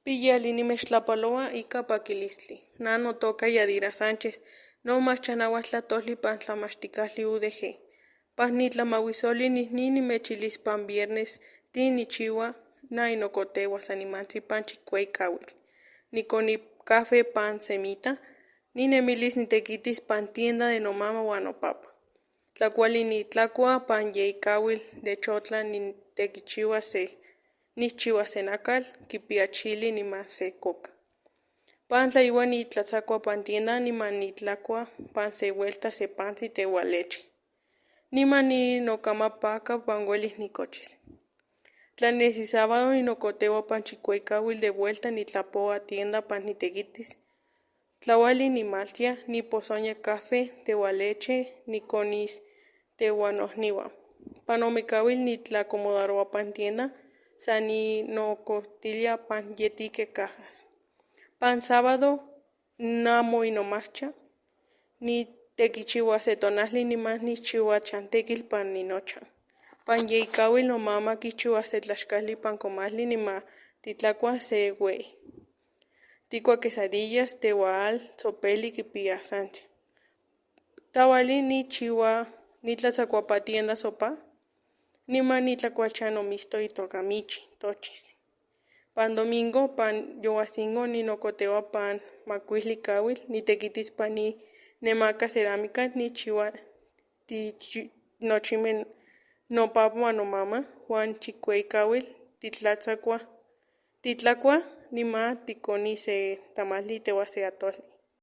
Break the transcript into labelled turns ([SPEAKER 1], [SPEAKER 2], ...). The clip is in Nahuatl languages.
[SPEAKER 1] Piyali nimechtlapaloa ika pakilistli. Na notoka Yadira Sánchez. No machanahuatl tlatoli pan tlamachtikali UDG. Pan nitlamawisoli nihni nimechilis pan viernes ti nichiwa na inokotewa sanimansi pan chikuey kawitl. Nikoni café pan semita. Ninemilis nitekitis pan tienda de nomama wan nopapa. Tlakuali nitlakua pan yei kawil de chotla nitekichiwa se. Nichiwa senakal, kipia chili nima se coca. Pan tlaiwa nitlatzakua pan tienda nima nitlakua pan se vuelta se pansi tewa leche. Nima ni nokamapaka pan welis nikochis. Tlanesi sábado ninokotewa pan chikueykawil de vuelta nitlapoa tienda pan nitekitis. Tlawali nimaltia niposoña café tewa leche nikonis tewa nohniwa. Pan omekawil nitlacomodaroa pan tienda sani no cotilia pan yetique cajas. Pan sábado namo inomacha ni tekichiwa se tonahli nimas nichiwa chantekil pan ninocha. Pan yeikawil no mama kichiwa se tlaxkali pan komahli nima titlakua se güey. Tikua quesadillas, tewal, sopeli kipia sancha. Tawali nichiwa nitlatzakua pa tienda sopa. Nima nitlakuachano misto itokamichi, tochis. Pan domingo, pan yoasingo ninokotewa pan makuihli kawil, nitekitis pan ni nemaka cerámica nichiwa nochimen no papa wan no mama wan chikuey kawil titlakua nima tikoni se tamali tewa se atol.